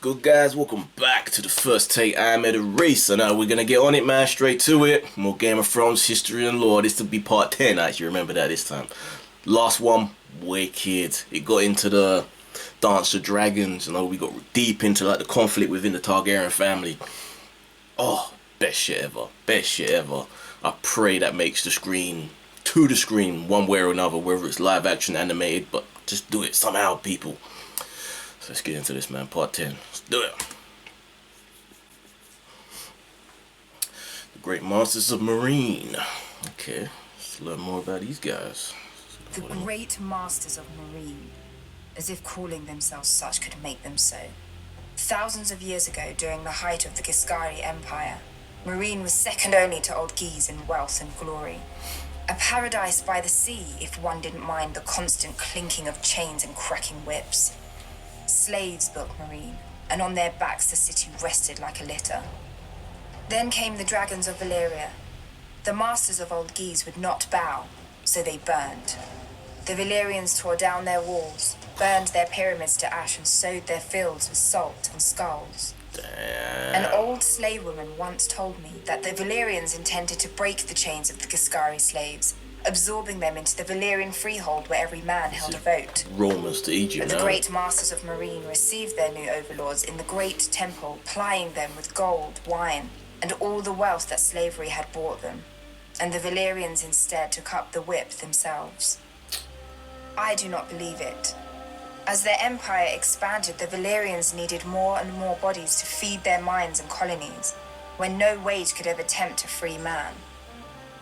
Good guys, welcome back to the first take. I'm at a race, and now we're gonna get on it, man. Straight to it. More Game of Thrones history and lore. This will be part 10. I actually remember that this time. Last one, wicked. It got into the Dance of Dragons. We got deep into like the conflict within the Targaryen family. Oh, best shit ever. Best shit ever. I pray that makes the screen to the screen one way or another, whether it's live action, animated, but just do it somehow, people. So let's get into this, man. Part 10. Let's do it. The Great Masters of Meereen. Okay, let's learn more about these guys. The Great Masters of Meereen, as if calling themselves such could make them so. Thousands of years ago, during the height of the Giscari Empire, Meereen was second only to Old Guise in wealth and glory. A paradise by the sea, if one didn't mind the constant clinking of chains and cracking whips. Slaves built Meereen, and on their backs the city rested like a litter. Then came the dragons of Valyria. The masters of Old Guise would not bow, so they burned. The Valyrians tore down their walls, burned their pyramids to ash, and sowed their fields with salt and skulls. Damn. An old slave woman once told me that the Valyrians intended to break the chains of the Giscari slaves, absorbing them into the Valyrian freehold where every man held a vote. Romans to Egypt. But the great masters of Meereen received their new overlords in the great temple, plying them with gold, wine, and all the wealth that slavery had brought them. And the Valyrians instead took up the whip themselves. I do not believe it. As their empire expanded, the Valyrians needed more and more bodies to feed their mines and colonies, when no wage could ever tempt a free man.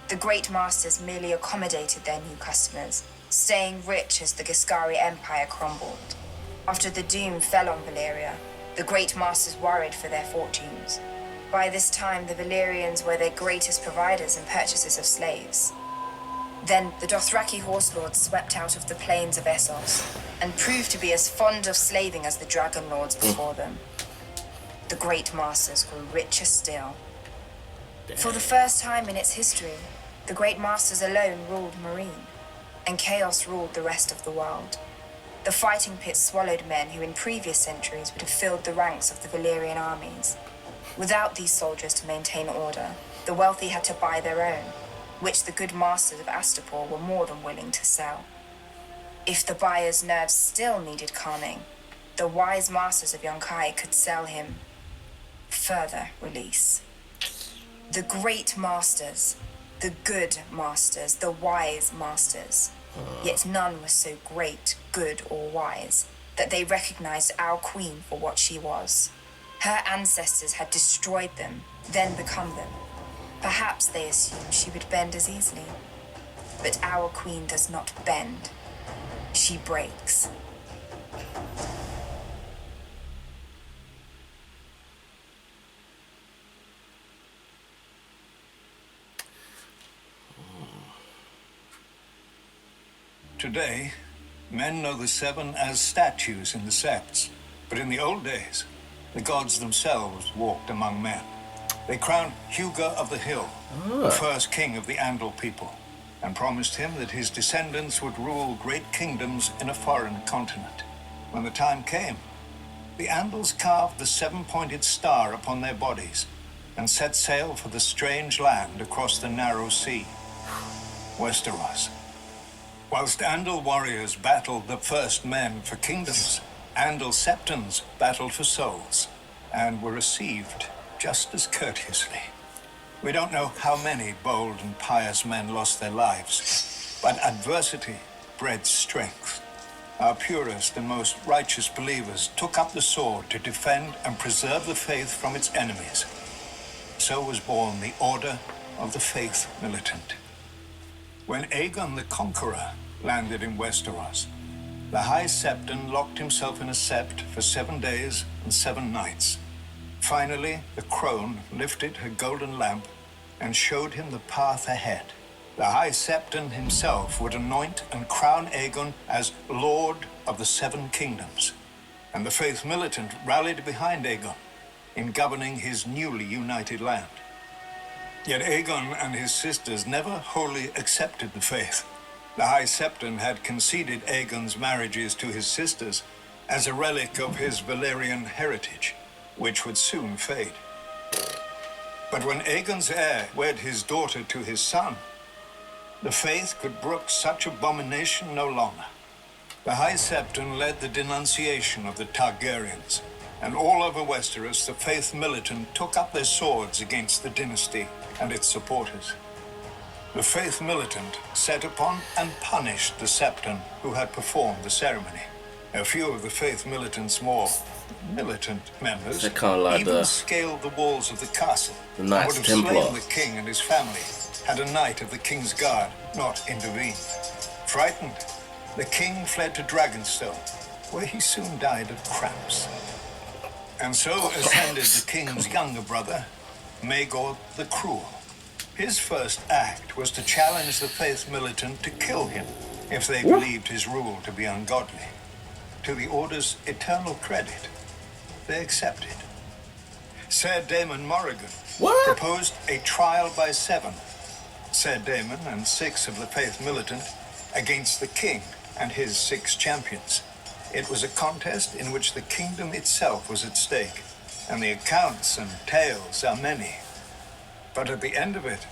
The Great Masters merely accommodated their new customers, staying rich as the Giscari Empire crumbled. After the doom fell on Valyria, the Great Masters worried for their fortunes. By this time, the Valyrians were their greatest providers and purchasers of slaves. Then the Dothraki horse lords swept out of the plains of Essos and proved to be as fond of slaving as the dragon lords before them. The Great Masters grew richer still. For the first time in its history, the Great Masters alone ruled Meereen, and chaos ruled the rest of the world. The fighting pits swallowed men who in previous centuries would have filled the ranks of the Valyrian armies. Without these soldiers to maintain order, the wealthy had to buy their own, which the good masters of Astapor were more than willing to sell. If the buyer's nerves still needed calming, the wise masters of Yunkai could sell him further release. The great masters, the good masters, the wise masters. Yet none was so great, good, or wise that they recognized our queen for what she was. Her ancestors had destroyed them, then become them. Perhaps they assumed she would bend as easily. But our queen does not bend. She breaks. Today, men know the seven as statues in the septs, but in the old days, the gods themselves walked among men. They crowned Hugo of the Hill, the first king of the Andal people, and promised him that his descendants would rule great kingdoms in a foreign continent. When the time came, the Andals carved the seven-pointed star upon their bodies and set sail for the strange land across the narrow sea, Westeros. Whilst Andal warriors battled the first men for kingdoms, Andal septons battled for souls and were received just as courteously. We don't know how many bold and pious men lost their lives, but adversity bred strength. Our purest and most righteous believers took up the sword to defend and preserve the faith from its enemies. So was born the Order of the Faith Militant. When Aegon the Conqueror landed in Westeros, the High Septon locked himself in a sept for 7 days and 7 nights. Finally, the crone lifted her golden lamp and showed him the path ahead. The High Septon himself would anoint and crown Aegon as Lord of the Seven Kingdoms, and the Faith Militant rallied behind Aegon in governing his newly united land. Yet Aegon and his sisters never wholly accepted the faith. The High Septon had conceded Aegon's marriages to his sisters as a relic of his Valerian heritage, which would soon fade. But when Aegon's heir wed his daughter to his son, the faith could brook such abomination no longer. The High Septon led the denunciation of the Targaryens, and all over Westeros the faith militant took up their swords against the dynasty and its supporters. The faith militant set upon and punished the Septon who had performed the ceremony. A few of the faith militant's more militant members even scaled the walls of the castle and would have slain the king and his family had a knight of the king's guard not intervened. Frightened, the king fled to Dragonstone, where he soon died of cramps. And so ascended the king's younger brother, Maegor the Cruel. His first act was to challenge the faith militant to kill him if they believed his rule to be ungodly. To the Order's eternal credit, they accepted. Ser Daemon Morrigan proposed a trial by 7. Ser Daemon and 6 of the faith militant against the king and his 6 champions. It was a contest in which the kingdom itself was at stake, and the accounts and tales are many. But at the end of it,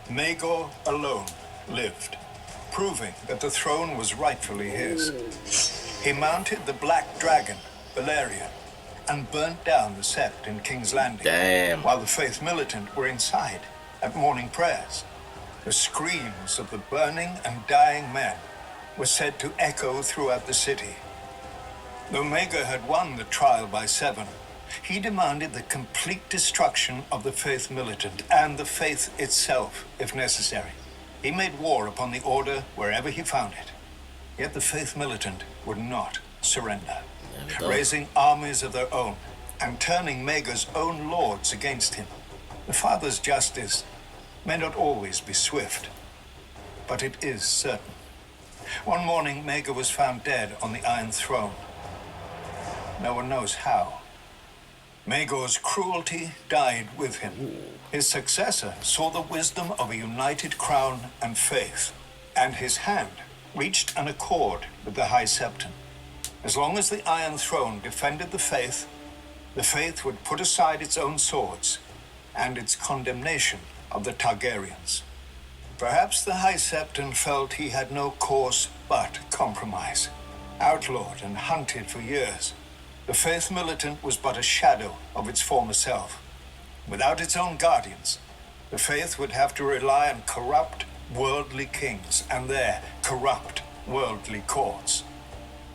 Maegor alone lived, proving that the throne was rightfully his. He mounted the Black Dragon, Valerian, and burnt down the Sept in King's Landing, while the faith militant were inside at morning prayers. The screams of the burning and dying men were said to echo throughout the city. Though Maegor had won the trial by 7, he demanded the complete destruction of the faith militant and the faith itself, if necessary. He made war upon the Order wherever he found it. Yet the faith militant would not surrender, raising armies of their own and turning Maegor's own lords against him. The Father's justice may not always be swift, but it is certain. One morning, Maegor was found dead on the Iron Throne. No one knows how. Maegor's cruelty died with him. His successor saw the wisdom of a united crown and faith, and his hand reached an accord with the High Septon. As long as the Iron Throne defended the faith would put aside its own swords and its condemnation of the Targaryens. Perhaps the High Septon felt he had no course but compromise. Outlawed and hunted for years, the faith militant was but a shadow of its former self. Without its own guardians, the faith would have to rely on corrupt, worldly kings and their corrupt, worldly courts.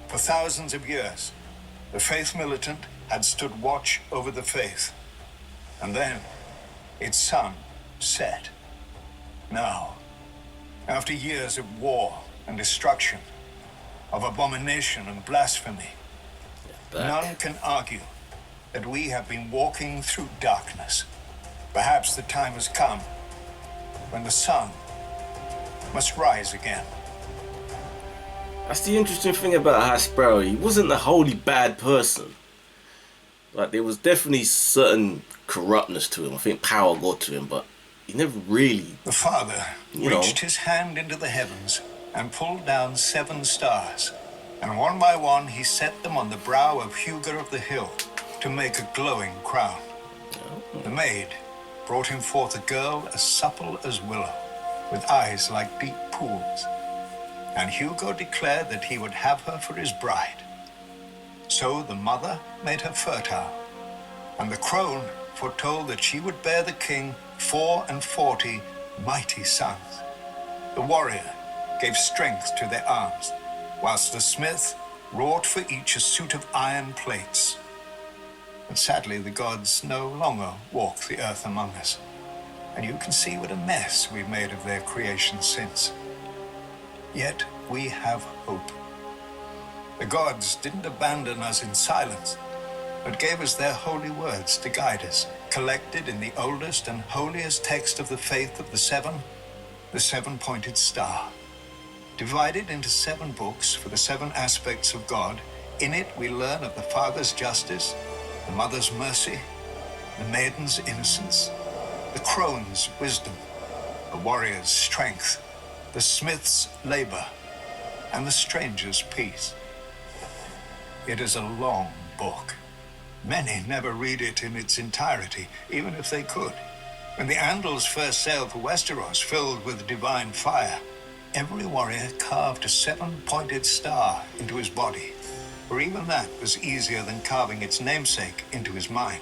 For thousands of years, the faith militant had stood watch over the faith. And then, its sun set. Now, after years of war and destruction, of abomination and blasphemy, none can argue that we have been walking through darkness. Perhaps the time has come when the sun must rise again. That's the interesting thing about High Sparrow. He wasn't a wholly bad person. Like, there was definitely certain corruptness to him. I think power got to him, but he never really... The Father reached his hand into the heavens and pulled down 7 stars. And one by one he set them on the brow of Hugo of the Hill to make a glowing crown. The maid brought him forth a girl as supple as willow, with eyes like deep pools. And Hugo declared that he would have her for his bride. So the mother made her fertile, and the crone foretold that she would bear the king 44 mighty sons. The warrior gave strength to their arms, whilst the smith wrought for each a suit of iron plates. But sadly, the gods no longer walk the earth among us, and you can see what a mess we've made of their creation since. Yet we have hope. The gods didn't abandon us in silence, but gave us their holy words to guide us, collected in the oldest and holiest text of the faith of the 7, the 7-pointed star. Divided into 7 books for the 7 aspects of God, in it we learn of the Father's justice, the Mother's mercy, the Maiden's innocence, the Crone's wisdom, the warrior's strength, the smith's labor, and the stranger's peace. it is a long book. Many never read it in its entirety, even if they could. When the Andals first sailed for Westeros, filled with divine fire, every warrior carved a 7-pointed star into his body, for even that was easier than carving its namesake into his mind.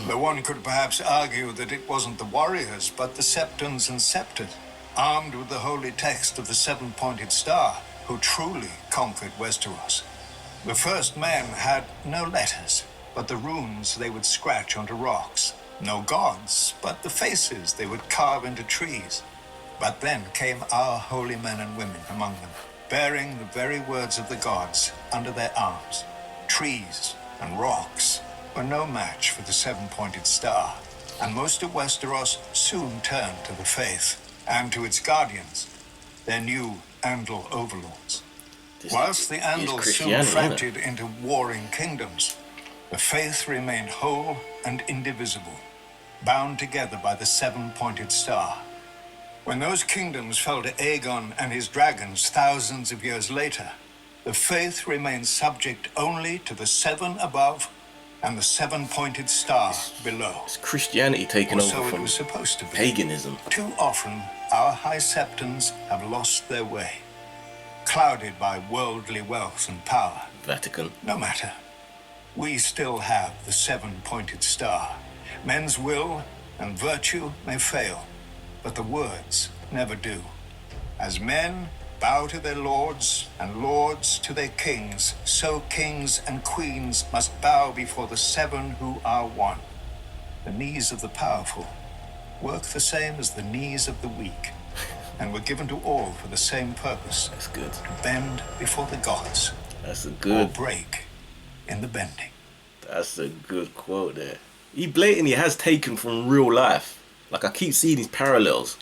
Though one could perhaps argue that it wasn't the warriors, but the Septons and Septors, armed with the holy text of the 7-pointed star, who truly conquered Westeros. The first men had no letters, but the runes they would scratch onto rocks. No gods, but the faces they would carve into trees. But then came our holy men and women among them, bearing the very words of the gods under their arms. Trees and rocks were no match for the 7-pointed star, and most of Westeros soon turned to the faith and to its guardians, their new Andal overlords. Whilst the Andals soon fractured into warring kingdoms, the faith remained whole and indivisible, bound together by the 7-pointed star. When those kingdoms fell to Aegon and his dragons thousands of years later, the faith remained subject only to the 7 above and the 7-pointed star below. It's Christianity taking over So it from was supposed to be. paganism. Too often, our high septons have lost their way, clouded by worldly wealth and power. Vatican. No matter. We still have the 7-pointed star. Men's will and virtue may fail, but the words never do. As men bow to their lords and lords to their kings, so kings and queens must bow before the 7 who are one. The knees of the powerful work the same as the knees of the weak, and were given to all for the same purpose. That's good. To bend before the gods, That's a or good. break in the bending. That's a good quote there. He blatantly has taken from real life. Like I keep seeing these parallels.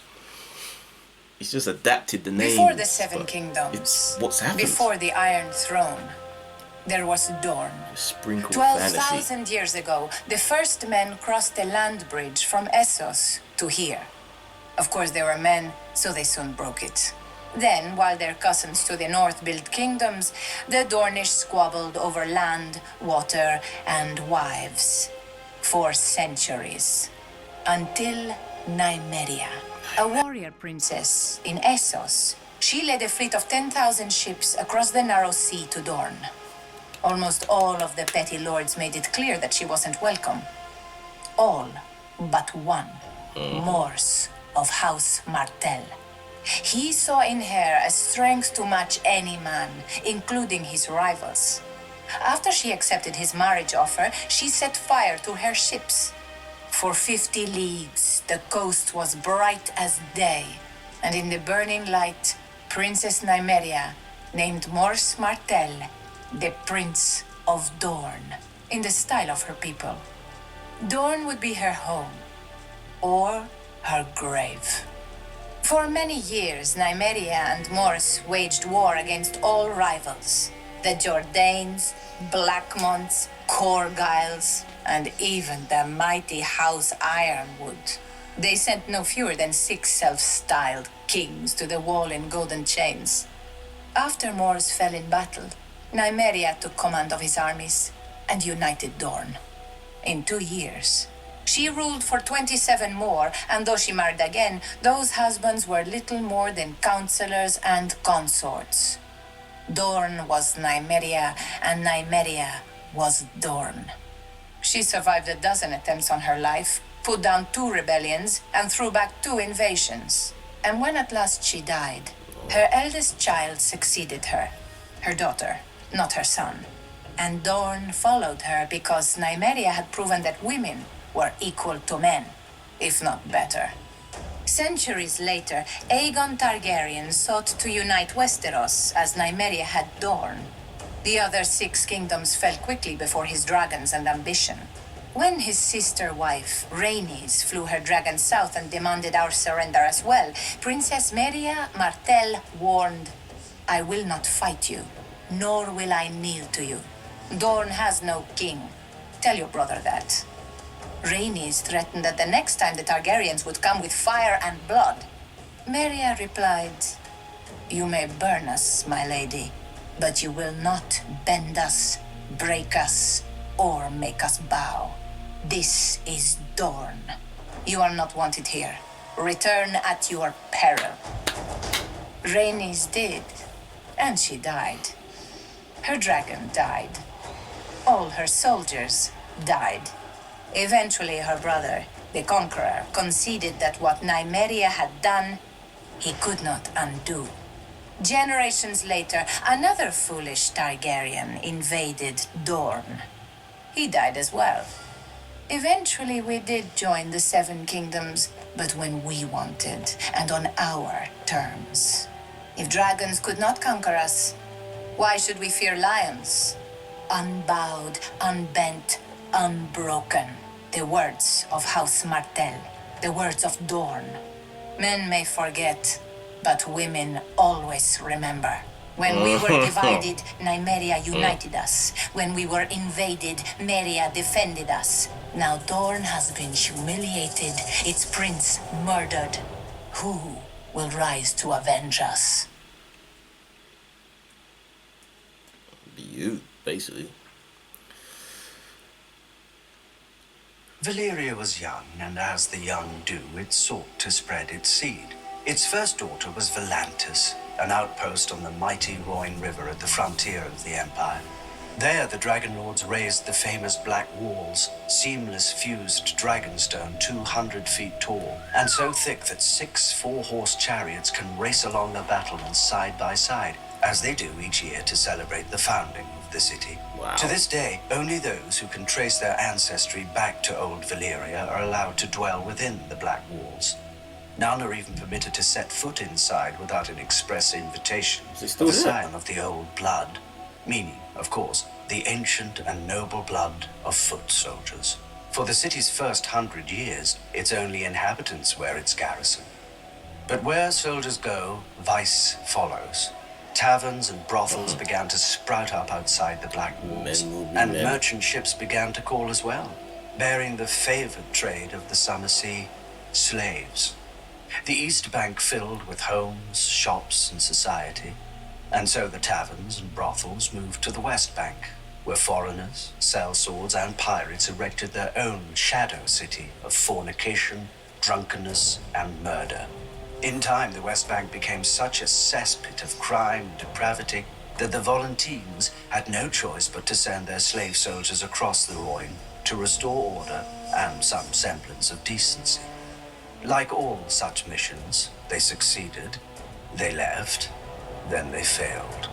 He's just adapted the names. Before the 7 but kingdoms, it's what's happened. before the Iron Throne, there was Dorne. Sprinkled fantasy. 12,000 years ago, the first men crossed the land bridge from Essos to here. Of course, they were men, so they soon broke it. Then, while their cousins to the north built kingdoms, the Dornish squabbled over land, water, and wives. For centuries. Until Nymeria, a warrior princess in Essos. She led a fleet of 10,000 ships across the narrow sea to Dorne. Almost all of the petty lords made it clear that she wasn't welcome. All but one, Mors of House Martell. He saw in her a strength to match any man, including his rivals. After she accepted his marriage offer, she set fire to her ships. For 50 leagues, the coast was bright as day, and in the burning light, Princess Nymeria named Mors Martell the Prince of Dorne, in the style of her people. Dorne would be her home, or her grave. For many years, Nymeria and Mors waged war against all rivals. The Jordanes, Blackmonts, Corgyles, and even the mighty House Ironwood. They sent no fewer than 6 self-styled kings to the wall in golden chains. After Mors fell in battle, Nymeria took command of his armies and united Dorne. In 2 years, she ruled for 27 more, and though she married again, those husbands were little more than counselors and consorts. Dorne was Nymeria, and Nymeria was Dorne. She survived a dozen attempts on her life, put down 2 rebellions, and threw back 2 invasions. And when at last she died, her eldest child succeeded her, her daughter, not her son. And Dorne followed her because Nymeria had proven that women were equal to men, if not better. Centuries later, Aegon Targaryen sought to unite Westeros as Nymeria had Dorne. The other 6 kingdoms fell quickly before his dragons and ambition. When his sister wife, Rhaenys, flew her dragon south and demanded our surrender as well, Princess Meria Martell warned, "I will not fight you, nor will I kneel to you. Dorne has no king. Tell your brother that." Rhaenys threatened that the next time the Targaryens would come with fire and blood. Meria replied, "You may burn us, my lady, But you will not bend us, break us, or make us bow. This is Dorn. You are not wanted here. Return at your peril. Rhaenys did, and she died. Her dragon died. All her soldiers died. Eventually, her brother, the Conqueror, conceded that what Nymeria had done, he could not undo. Generations later, another foolish Targaryen invaded Dorne. He died as well. Eventually, we did join the Seven Kingdoms, but when we wanted, and on our terms. If dragons could not conquer us, why should we fear lions? Unbowed, unbent, unbroken. The words of House Martell, the words of Dorne. Men may forget, but women always remember. When we were divided, Nymeria united us. When we were invaded, Meria defended us. Now Dorne has been humiliated, its prince murdered. Who will rise to avenge us? You, basically. Valyria was young, and as the young do, it sought to spread its seed. Its first daughter was Volantis, an outpost on the mighty Rhoyne River at the frontier of the Empire. There, the Dragon Lords raised the famous Black Walls, seamless fused dragonstone 200 feet tall, and so thick that 6 four-horse chariots can race along the battlements side by side, as they do each year to celebrate the founding of the city. Wow. To this day, only those who can trace their ancestry back to old Valyria are allowed to dwell within the Black Walls. None are even permitted to set foot inside without an express invitation, Is it still a there? sign of the old blood, meaning, of course, the ancient and noble blood of foot soldiers. For the city's first 100 years, its only inhabitants were its garrison. But where soldiers go, vice follows. Taverns and brothels began to sprout up outside the Black Walls, Men will be and men. merchant ships began to call as well, bearing the favored trade of the summer sea, slaves. The East Bank filled with homes, shops, and society, and so the taverns and brothels moved to the West Bank, where foreigners, sellswords, and pirates erected their own shadow city of fornication, drunkenness, and murder. In time, the West Bank became such a cesspit of crime and depravity that the Volantines had no choice but to send their slave soldiers across the Rhoyne to restore order and some semblance of decency. Like all such missions, they succeeded, they left, then they failed.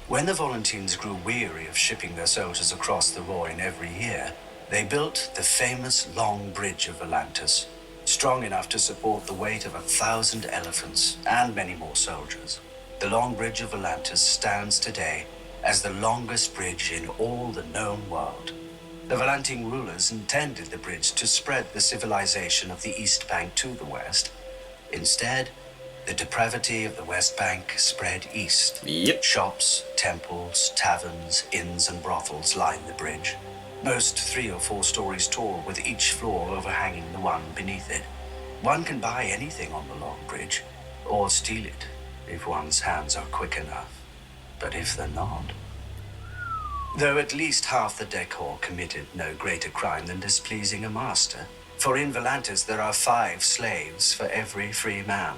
When the Volantines grew weary of shipping their soldiers across the Rhoyne every year, they built the famous Long Bridge of Volantis, strong enough to support the weight of 1,000 elephants and many more soldiers. The Long Bridge of Volantis stands today as the longest bridge in all the known world. The Volantine rulers intended the bridge to spread the civilization of the East Bank to the west. Instead, the depravity of the West Bank spread east. Yep. Shops, temples, taverns, inns, and brothels line the bridge, most 3 or 4 stories tall, with each floor overhanging the one beneath it. One can buy anything on the Long Bridge, or steal it, if one's hands are quick enough. But if they're not... Though at least half the decor committed no greater crime than displeasing a master. For in Volantis there are 5 slaves for every free man,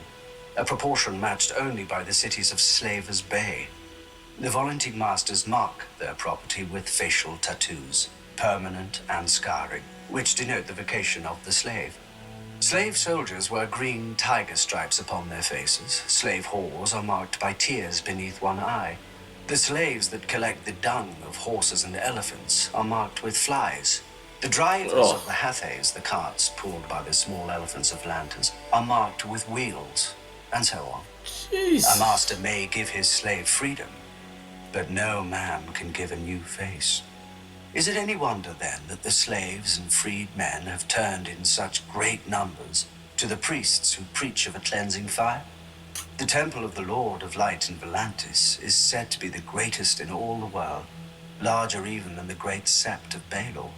a proportion matched only by the cities of Slavers Bay. The Volantine masters mark their property with facial tattoos, permanent and scarring, which denote the vocation of the slave. Slave soldiers wear green tiger stripes upon their faces. Slave whores are marked by tears beneath one eye. The slaves that collect the dung of horses and elephants are marked with flies. The drivers of the hathays, the carts pulled by the small elephants of lanterns, are marked with wheels, and so on. Jeez. A master may give his slave freedom, but no man can give a new face. Is it any wonder, then, that the slaves and freed men have turned in such great numbers to the priests who preach of a cleansing fire? The temple of the Lord of Light in Volantis is said to be the greatest in all the world, larger even than the great sept of Baelor.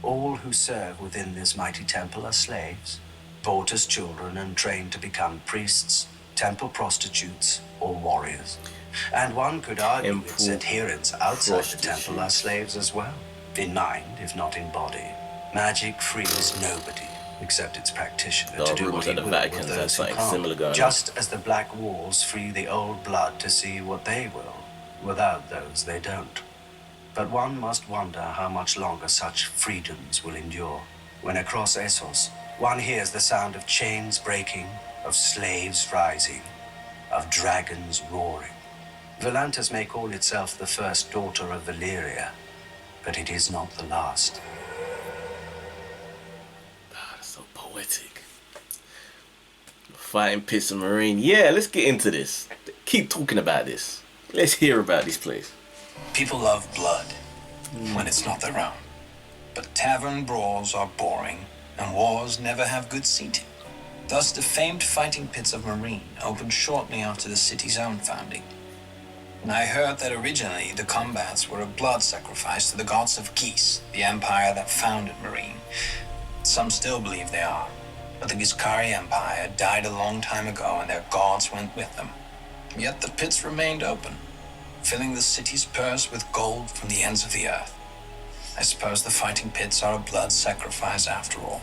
All who serve within this mighty temple are slaves, bought as children and trained to become priests, temple prostitutes, or warriors. And one could argue Temple its adherents outside the temple are prostitutes. slaves as well, in mind, if not in body. Magic frees nobody, except its practitioner, There to are do what rumors he that the will Vatican with has those who something can't. similar going on. Just as the black walls free the old blood to see what they will. Without those, they don't. But one must wonder how much longer such freedoms will endure. When across Essos, one hears the sound of chains breaking, of slaves rising, of dragons roaring. Volantis may call itself the first daughter of Valyria, but it is not the last. That's so poetic. Fighting pits of Marine. Yeah, let's get into this. Keep talking about this. Let's hear about this place. People love blood when it's not their own. But tavern brawls are boring, and wars never have good seating. Thus, the famed fighting pits of Marine opened shortly after the city's own founding. And I heard that originally the combats were a blood sacrifice to the gods of Geese, the empire that founded Marine. Some still believe they are, but the Ghiskari Empire died a long time ago and their gods went with them. Yet the pits remained open, filling the city's purse with gold from the ends of the earth. I suppose the fighting pits are a blood sacrifice after all.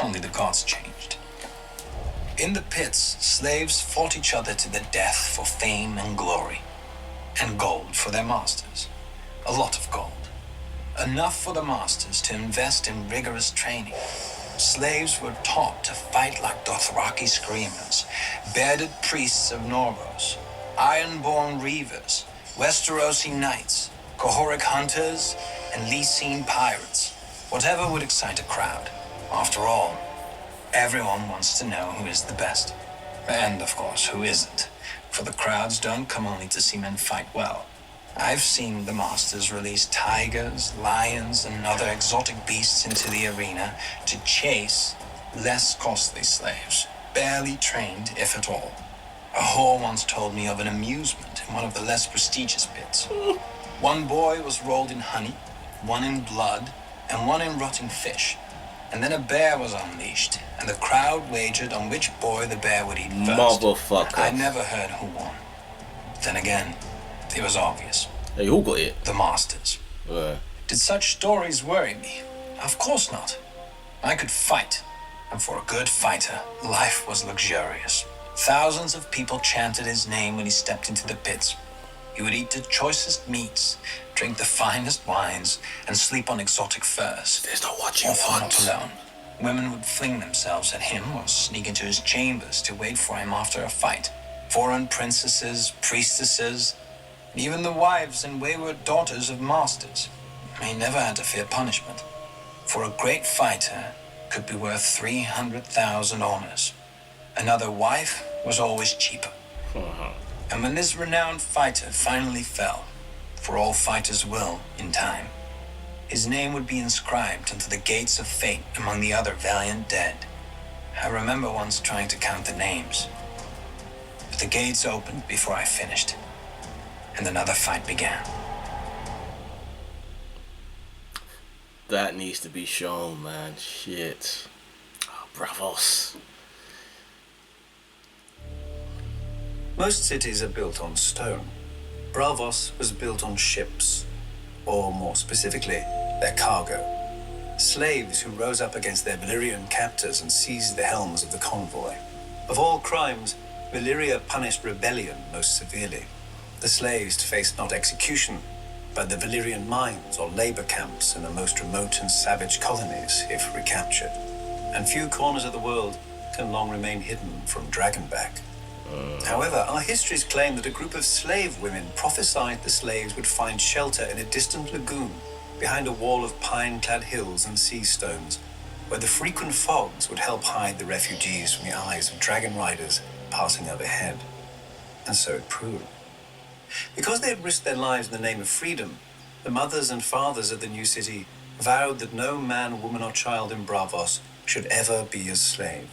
Only the gods changed. In the pits, slaves fought each other to the death for fame and glory. And gold for their masters. A lot of gold. Enough for the masters to invest in rigorous training. Slaves were taught to fight like Dothraki screamers, bearded priests of Norvos, iron-born reavers, Westerosi knights, Kohoric hunters, and Lysine pirates. Whatever would excite a crowd. After all, everyone wants to know who is the best. And, of course, who isn't. For the crowds don't come only to see men fight well. I've seen the masters release tigers, lions, and other exotic beasts into the arena to chase less costly slaves, barely trained, if at all. A whore once told me of an amusement in one of the less prestigious pits. One boy was rolled in honey, one in blood, and one in rotting fish. And then a bear was unleashed, and the crowd wagered on which boy the bear would eat first. Motherfucker. I never heard who won. Then again, it was obvious. Hey, who got it? The masters. Did such stories worry me? Of course not. I could fight, and for a good fighter, life was luxurious. Thousands of people chanted his name when he stepped into the pits. He would eat the choicest meats, drink the finest wines, and sleep on exotic furs. There's not what you Often want. not alone. Women would fling themselves at him or sneak into his chambers to wait for him after a fight. Foreign princesses, priestesses, and even the wives and wayward daughters of masters. He never had to fear punishment. For a great fighter could be worth 300,000 honors. Another wife was always cheaper. And when this renowned fighter finally fell, for all fighters will in time, his name would be inscribed into the gates of fate among the other valiant dead. I remember once trying to count the names, but the gates opened before I finished, and another fight began. That needs to be shown, man. Shit. Oh, bravos. Most cities are built on stone. Bravos was built on ships, or more specifically, their cargo. Slaves who rose up against their Valyrian captors and seized the helms of the convoy. Of all crimes, Valyria punished rebellion most severely. The slaves faced not execution, but the Valyrian mines or labor camps in the most remote and savage colonies, if recaptured. And few corners of the world can long remain hidden from Dragonback. However, our histories claim that a group of slave women prophesied the slaves would find shelter in a distant lagoon behind a wall of pine-clad hills and sea stones, where the frequent fogs would help hide the refugees from the eyes of dragon riders passing overhead. And so it proved. Because they had risked their lives in the name of freedom, the mothers and fathers of the new city vowed that no man, woman, or child in Bravos should ever be a slave.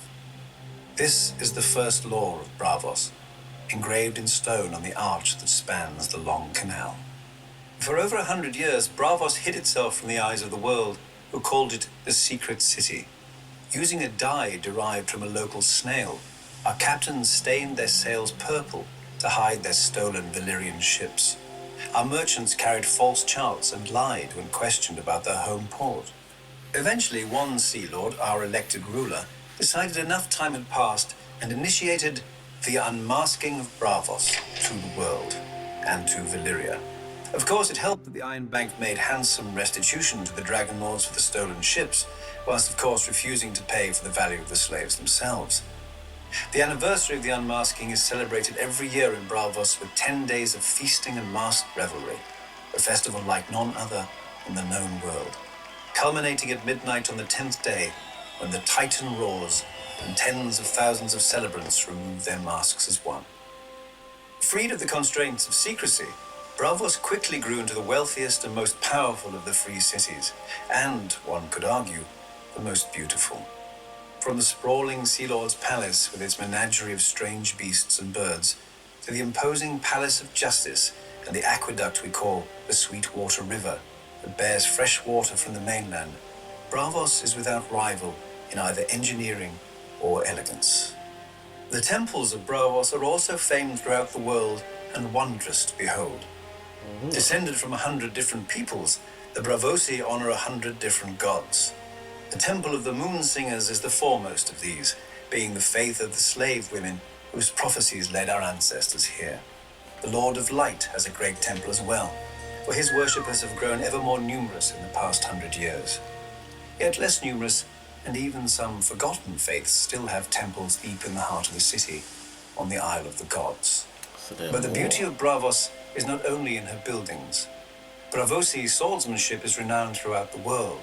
This is the first law of Bravos, engraved in stone on the arch that spans the long canal. For over 100 years, Bravos hid itself from the eyes of the world, who called it the Secret City. Using a dye derived from a local snail, our captains stained their sails purple to to hide their stolen Valyrian ships. Our merchants carried false charts and lied when questioned about their home port. Eventually, one Sea Lord, our elected ruler, decided enough time had passed and initiated the unmasking of Braavos to the world and to Valyria. Of course, it helped that the Iron Bank made handsome restitution to the Dragon Lords for the stolen ships, whilst of course refusing to pay for the value of the slaves themselves. The anniversary of the unmasking is celebrated every year in Braavos with 10 days of feasting and masked revelry, a festival like none other in the known world, culminating at midnight on the 10th day when the Titan roars and tens of thousands of celebrants remove their masks as one. Freed of the constraints of secrecy, Braavos quickly grew into the wealthiest and most powerful of the free cities, and, one could argue, the most beautiful. From the sprawling Sea Lord's palace with its menagerie of strange beasts and birds, to the imposing Palace of Justice and the aqueduct we call the Sweetwater River that bears fresh water from the mainland, Braavos is without rival in either engineering or elegance. The temples of Braavos are also famed throughout the world and wondrous to behold. Descended from 100 different peoples, the Braavosi honor 100 different gods. The Temple of the Moon Singers is the foremost of these, being the faith of the slave women whose prophecies led our ancestors here. The Lord of Light has a great temple as well, where his worshippers have grown ever more numerous in the past 100 years. Yet less numerous, and even some forgotten faiths still have temples deep in the heart of the city, on the Isle of the Gods. But the beauty of Braavos is not only in her buildings. Braavosi swordsmanship is renowned throughout the world.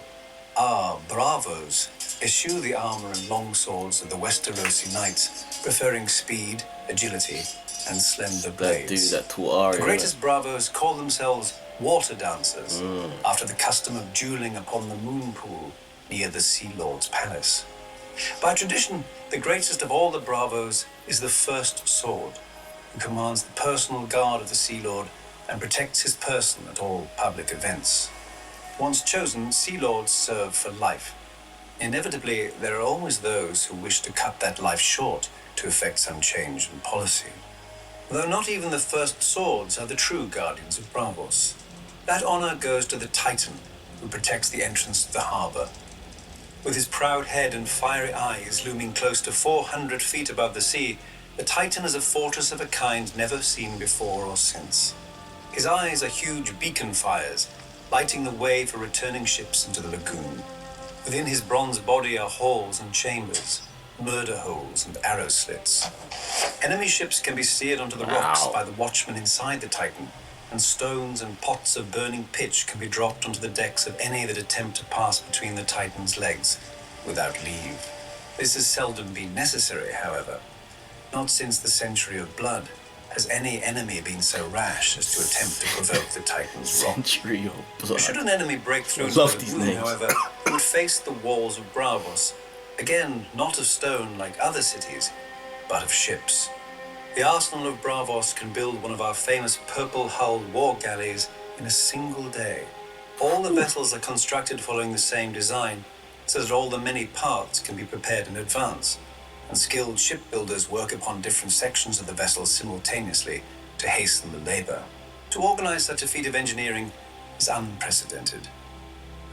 Our bravos eschew the armor and long swords of the Westerosi knights, preferring speed, agility, and slender blades. The greatest bravos call themselves water dancers, after the custom of dueling upon the moon pool near the Sea Lord's palace. By tradition, the greatest of all the bravos is the First Sword, who commands the personal guard of the Sea Lord and protects his person at all public events. Once chosen, Sea Lords serve for life. Inevitably, there are always those who wish to cut that life short to effect some change in policy. Though not even the First Swords are the true guardians of Braavos. That honor goes to the Titan, who protects the entrance to the harbor. With his proud head and fiery eyes looming close to 400 feet above the sea, the Titan is a fortress of a kind never seen before or since. His eyes are huge beacon fires, lighting the way for returning ships into the lagoon. Within his bronze body are halls and chambers, murder holes and arrow slits. Enemy ships can be steered onto the rocks by the watchmen inside the Titan, and stones and pots of burning pitch can be dropped onto the decks of any that attempt to pass between the Titan's legs without leave. This has seldom been necessary, however. Not since the Century of Blood has any enemy been so rash as to attempt to provoke the Titan's wrath. Century of Blood. Should an enemy break through into the lagoon, however, it would face the walls of Braavos, again not of stone like other cities, but of ships. The arsenal of Braavos can build one of our famous purple-hulled war galleys in a single day. All the vessels are constructed following the same design, so that all the many parts can be prepared in advance, and skilled shipbuilders work upon different sections of the vessel simultaneously to hasten the labor. To organize such a feat of engineering is unprecedented.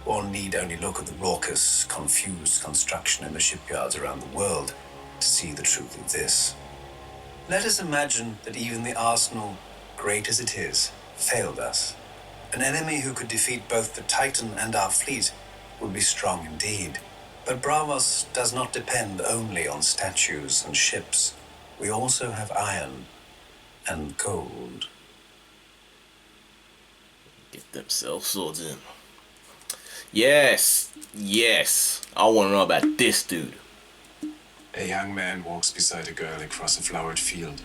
One need only look at the raucous, confused construction in the shipyards around the world to see the truth of this. Let us imagine that even the arsenal, great as it is, failed us. An enemy who could defeat both the Titan and our fleet would be strong indeed. But Braavos does not depend only on statues and ships. We also have iron and gold. Get themselves swords in. Yes, I want to know about this dude. A young man walks beside a girl across a flowered field.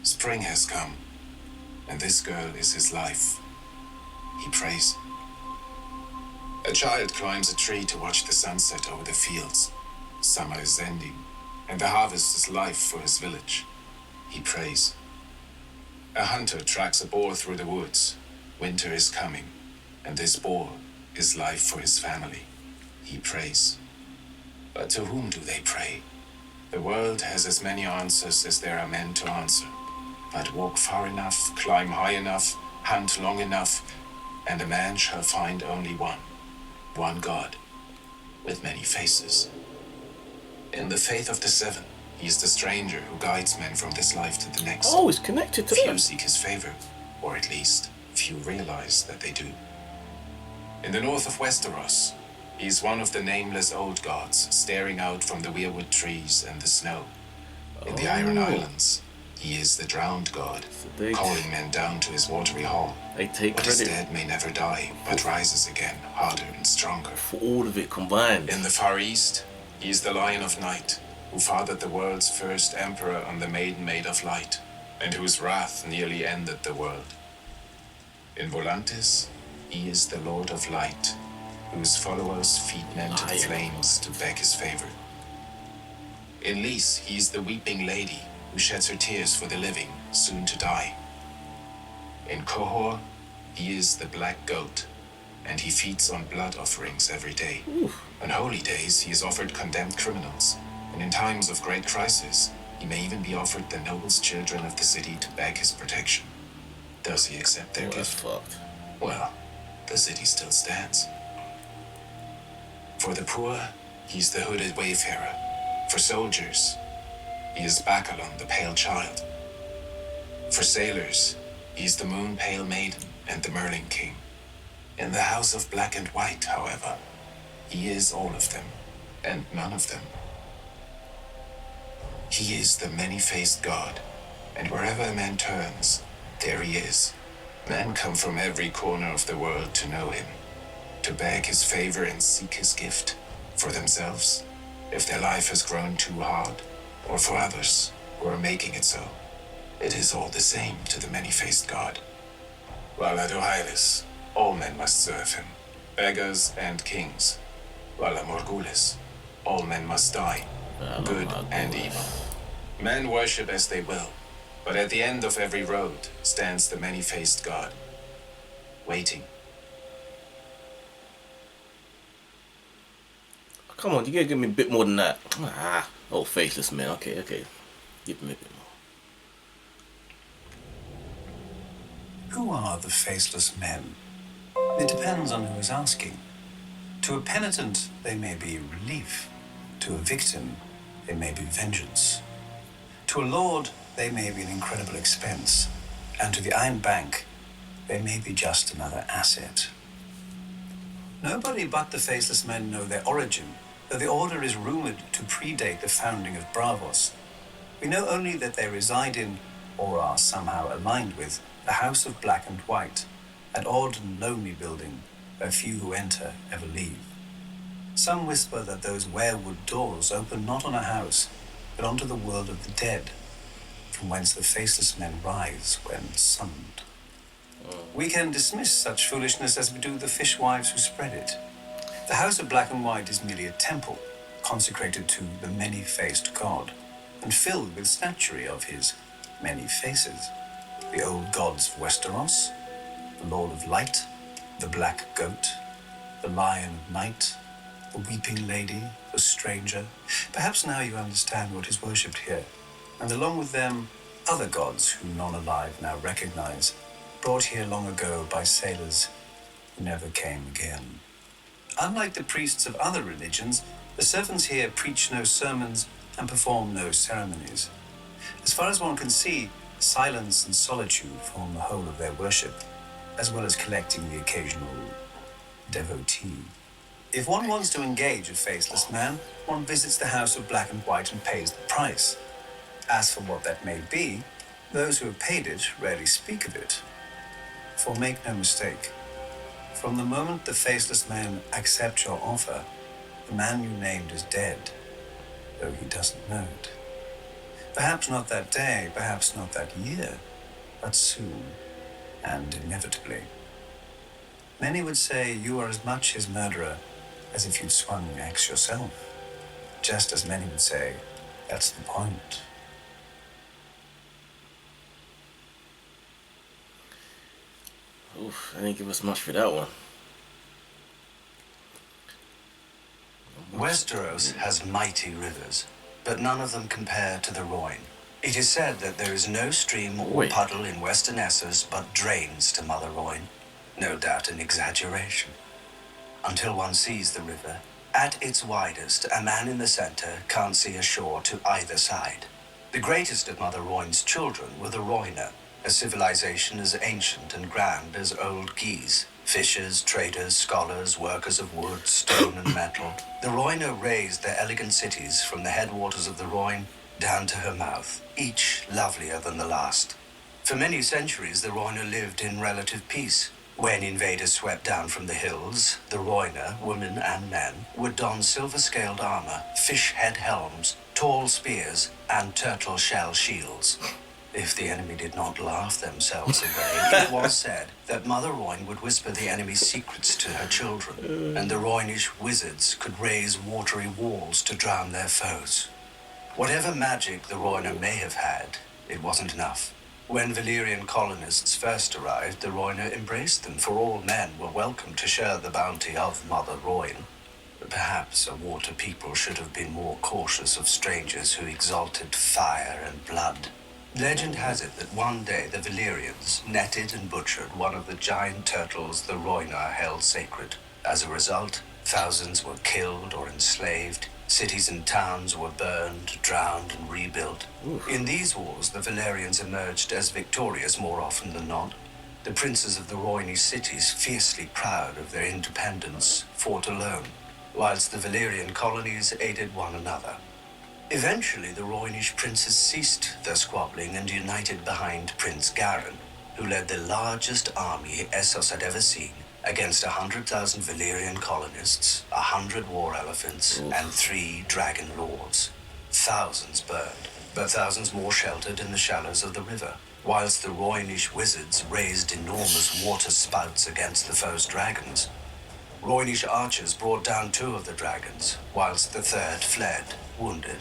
Spring has come, and this girl is his life. He prays. A child climbs a tree to watch the sunset over the fields. Summer is ending, and the harvest is life for his village. He prays. A hunter tracks a boar through the woods. Winter is coming, and this boar is life for his family. He prays. But to whom do they pray? The world has as many answers as there are men to answer. but walk far enough, climb high enough, hunt long enough, and a man shall find only one God, with many faces. In the faith of the seven, he is the stranger who guides men from this life to the next. Oh, it's connected to Few them. seek his favor, or at least, few realize that they do. In the north of Westeros, he is one of the nameless old gods, staring out from the weirwood trees and the snow. In the Iron Islands, he is the drowned god, calling men down to his watery hall. They take What is credit dead may never die, but rises again, harder and stronger. for all of it combined. In the Far East, he is the Lion of Night, who fathered the world's first emperor on the Maiden Maid of Light, and whose wrath nearly ended the world. In Volantis, he is the Lord of Light, whose followers feed men to the flames to beg his favor. In Lys, he is the weeping lady who sheds her tears for the living, soon to die. In Qohor, he is the black goat, and he feeds on blood offerings every day. On holy days, he is offered condemned criminals, and in times of great crisis, he may even be offered the noblest children of the city to beg his protection. Does he accept their That's gift? fucked. Well, the city still stands. For the poor, he's the hooded wayfarer. For soldiers, he is Bacalon, the pale child. For sailors, he's the moon pale maiden and the Merling king. In the house of black and white, however, he is all of them, and none of them. He is the many-faced god, and wherever a man turns, there he is. Men come from every corner of the world to know him, to beg his favor and seek his gift, for themselves, if their life has grown too hard, or for others who are making it so. It is all the same to the many-faced god. While at Ohylus, all men must serve him, beggars and kings. While at Morgulis, all men must die, good and evil. Men worship as they will, but at the end of every road stands the many-faced god, waiting. Come on, you gotta give me a bit more than that. Oh, faceless man. Okay. Give me a bit more. Who are the faceless men? It depends on who is asking. To a penitent, they may be relief. To a victim, they may be vengeance. To a lord, they may be an incredible expense. And to the Iron Bank, they may be just another asset. Nobody but the faceless men know their origin, though the order is rumored to predate the founding of Bravos. We know only that they reside in, or are somehow aligned with, the House of Black and White, an odd and lonely building where few who enter ever leave. Some whisper that those werewood doors open not on a house, but onto the world of the dead, from whence the faceless men rise when summoned. We can dismiss such foolishness as we do the fishwives who spread it. The House of Black and White is merely a temple, consecrated to the many-faced god, and filled with statuary of his many faces. The old gods of Westeros, the Lord of Light, the Black Goat, the Lion of Night, the Weeping Lady, the Stranger. Perhaps now you understand what is worshipped here, and along with them, other gods who none alive now recognize, brought here long ago by sailors who never came again. Unlike the priests of other religions, the servants here preach no sermons and perform no ceremonies. As far as one can see, silence and solitude form the whole of their worship, as well as collecting the occasional devotee. If one wants to engage a faceless man, one visits the House of Black and White and pays the price. As for what that may be, those who have paid it rarely speak of it. For make no mistake, from the moment the faceless man accepts your offer, the man you named is dead, though he doesn't know it. Perhaps not that day, perhaps not that year, but soon, and inevitably. Many would say you are as much his murderer as if you'd swung the axe yourself, just as many would say that's the point. Oof, I didn't give us much for that one. Westeros has mighty rivers, but none of them compare to the Rhoyne. It is said that there is no stream or Wait. puddle in Western Essos but drains to Mother Royne. No doubt an exaggeration. Until one sees the river, at its widest, a man in the center can't see a shore to either side. The greatest of Mother Royne's children were the Roiner, a civilization as ancient and grand as old Guise. Fishers, traders, scholars, workers of wood, stone, and metal. The Roiner raised their elegant cities from the headwaters of the Rhine down to her mouth, each lovelier than the last. For many centuries, the Roiner lived in relative peace. When invaders swept down from the hills, the Roiner, women and men, would don silver-scaled armor, fish-head helms, tall spears, and turtle-shell shields. If the enemy did not laugh themselves away, it was said that Mother Royne would whisper the enemy's secrets to her children, and the Roynish wizards could raise watery walls to drown their foes. Whatever magic the Roiner may have had, it wasn't enough. When Valyrian colonists first arrived, the Roiner embraced them, for all men were welcome to share the bounty of Mother Royne. Perhaps a water people should have been more cautious of strangers who exalted fire and blood. Legend has it that one day the Valyrians netted and butchered one of the giant turtles the Roiner held sacred. As a result, thousands were killed or enslaved. Cities and towns were burned, drowned, and rebuilt. In these wars, the Valyrians emerged as victorious more often than not. The princes of the Roynish cities, fiercely proud of their independence, fought alone, whilst the Valyrian colonies aided one another. Eventually, the Roynish princes ceased their squabbling and united behind Prince Garin, who led the largest army Essos had ever seen, against 100,000 Valyrian colonists, 100 war elephants, and 3 dragon lords. Thousands burned, but thousands more sheltered in the shallows of the river, whilst the Roynish wizards raised enormous water spouts against the foe's dragons. Roynish archers brought down 2 of the dragons, whilst the 3rd fled, wounded.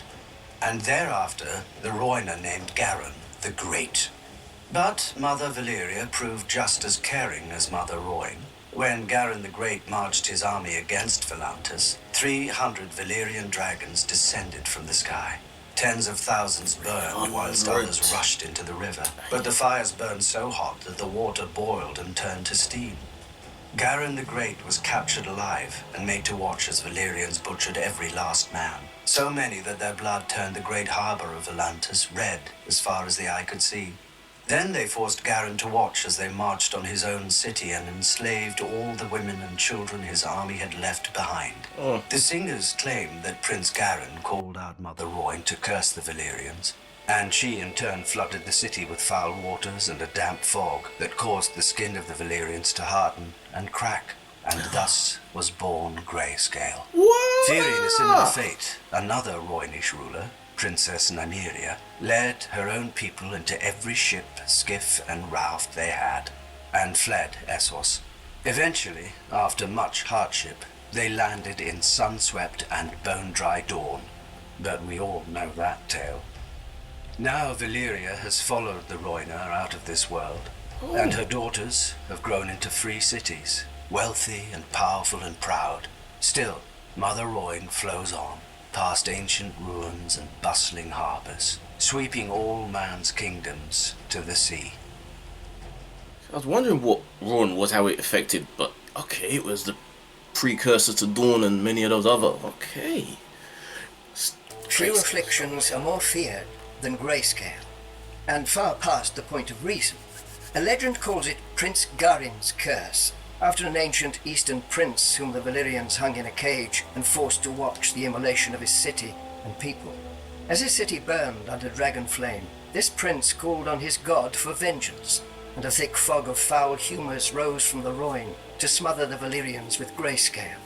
And thereafter, the Roiner named Garin the Great. But Mother Valyria proved just as caring as Mother Royne. When Garin the Great marched his army against Volantis, 300 Valyrian dragons descended from the sky. Tens of thousands burned whilst others rushed into the river. But the fires burned so hot that the water boiled and turned to steam. Garin the Great was captured alive and made to watch as Valyrians butchered every last man. So many that their blood turned the great harbor of Volantis red as far as the eye could see. Then they forced Garin to watch as they marched on his own city and enslaved all the women and children his army had left behind. The singers claim that Prince Garin called out Mother Royne to curse the Valyrians, and she in turn flooded the city with foul waters and a damp fog that caused the skin of the Valyrians to harden and crack, and thus was born Grayscale. What? Fearing a similar fate, another Roynish ruler, Princess Nymeria, led her own people into every ship, skiff, and raft they had, and fled Essos. Eventually, after much hardship, they landed in sun-swept and bone-dry Dawn. But we all know that tale. Now Valyria has followed the Roiner out of this world, and her daughters have grown into free cities, wealthy and powerful and proud. Still, Mother Royne flows on, past ancient ruins and bustling harbors, sweeping all man's kingdoms to the sea. I was wondering what Run was, how it affected, but okay, it was the precursor to Dawn and many of those other. Okay. Few afflictions are more feared than Grayscale, and far past the point of reason. A legend calls it Prince Garin's curse, after an ancient eastern prince whom the Valyrians hung in a cage and forced to watch the immolation of his city and people. As his city burned under dragon flame, this prince called on his god for vengeance, and a thick fog of foul humours rose from the Rhine to smother the Valyrians with Grayscale.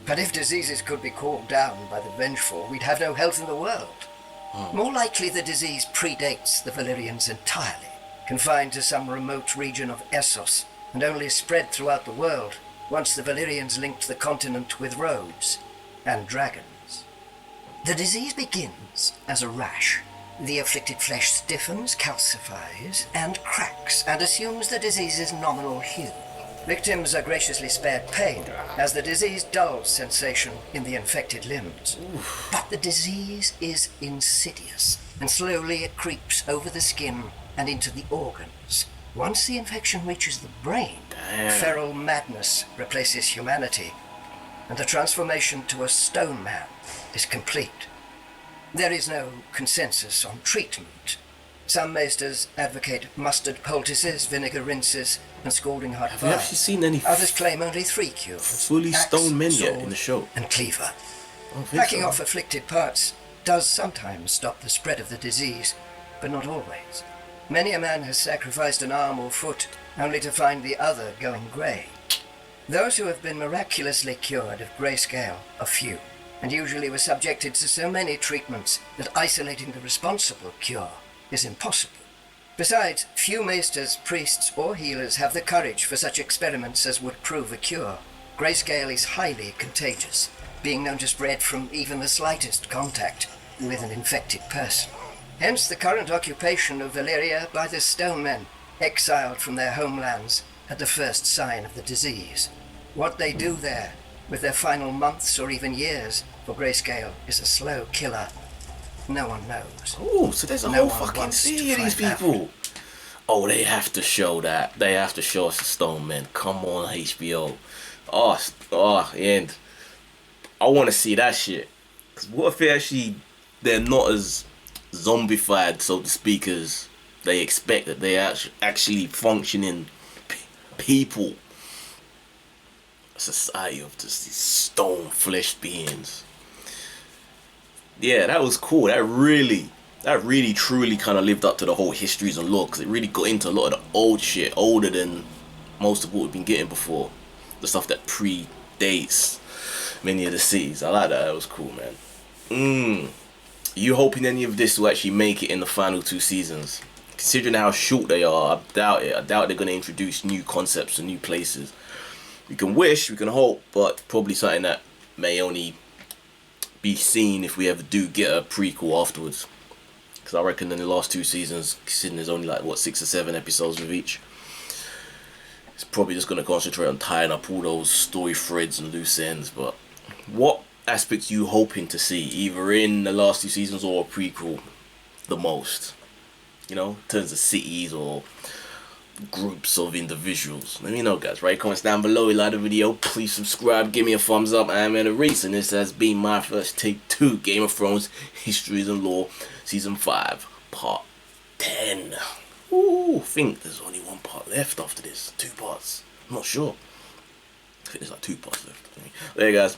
But if diseases could be called down by the vengeful, we'd have no health in the world. More likely the disease predates the Valyrians entirely, confined to some remote region of Essos, and only spread throughout the world once the Valyrians linked the continent with roads and dragons. The disease begins as a rash. The afflicted flesh stiffens, calcifies, and cracks, and assumes the disease's nominal hue. Victims are graciously spared pain, as the disease dulls sensation in the infected limbs. But the disease is insidious, and slowly it creeps over the skin and into the organs. Once the infection reaches the brain, feral madness replaces humanity, and the transformation to a stone man is complete. There is no consensus on treatment. Some maesters advocate mustard poultices, vinegar rinses, and scalding hot Have you actually seen any Others claim only 3 cures. fully axe, stone men yet sword, in the show? and cleaver. I don't think Hacking so. off afflicted parts does sometimes stop the spread of the disease, but not always. Many a man has sacrificed an arm or foot only to find the other going grey. Those who have been miraculously cured of grayscale are few, and usually were subjected to so many treatments that isolating the responsible cure is impossible. Besides, few maesters, priests, or healers have the courage for such experiments as would prove a cure. Grayscale is highly contagious, being known to spread from even the slightest contact with an infected person. Hence the current occupation of Valyria by the stone men, exiled from their homelands at the first sign of the disease. What they do there, with their final months or even years, for Grayscale is a slow killer. No one knows. Oh, so there's a No whole one fucking wants to sea of these find out. people. Oh, they have to show that. They have to show us the Stone Men. Come on, HBO. And I want to see that shit. Because what if they're not as zombified, so to speak, as they expect, that they actually functioning people. A society of just these stone-fleshed beings. Yeah, that was cool. That really truly kind of lived up to the whole histories and lore, because it really got into a lot of the old shit, older than most of what we've been getting before. The stuff that predates many of the cities. I like that. That was cool, man. You hoping any of this will actually make it in the final 2 seasons? Considering how short they are, I doubt it. I doubt they're going to introduce new concepts and new places. We can wish, we can hope, but probably something that may only be seen if we ever do get a prequel afterwards. Because I reckon in the last 2 seasons, considering there's only like, 6 or 7 episodes with each, it's probably just going to concentrate on tying up all those story threads and loose ends. But what aspects you hoping to see, either in the last 2 seasons or a prequel, the most? You know, in terms of cities or groups of individuals. Let me know, guys. Write comments down below. Like the video, please subscribe, give me a thumbs up. I am Ed Reese, and this has been my first take 2 Game of Thrones Histories and Lore Season 5 Part 10. Ooh, I think there's only 1 part left after this. 2 parts. I'm not sure. I think there's like 2 parts left. There you guys.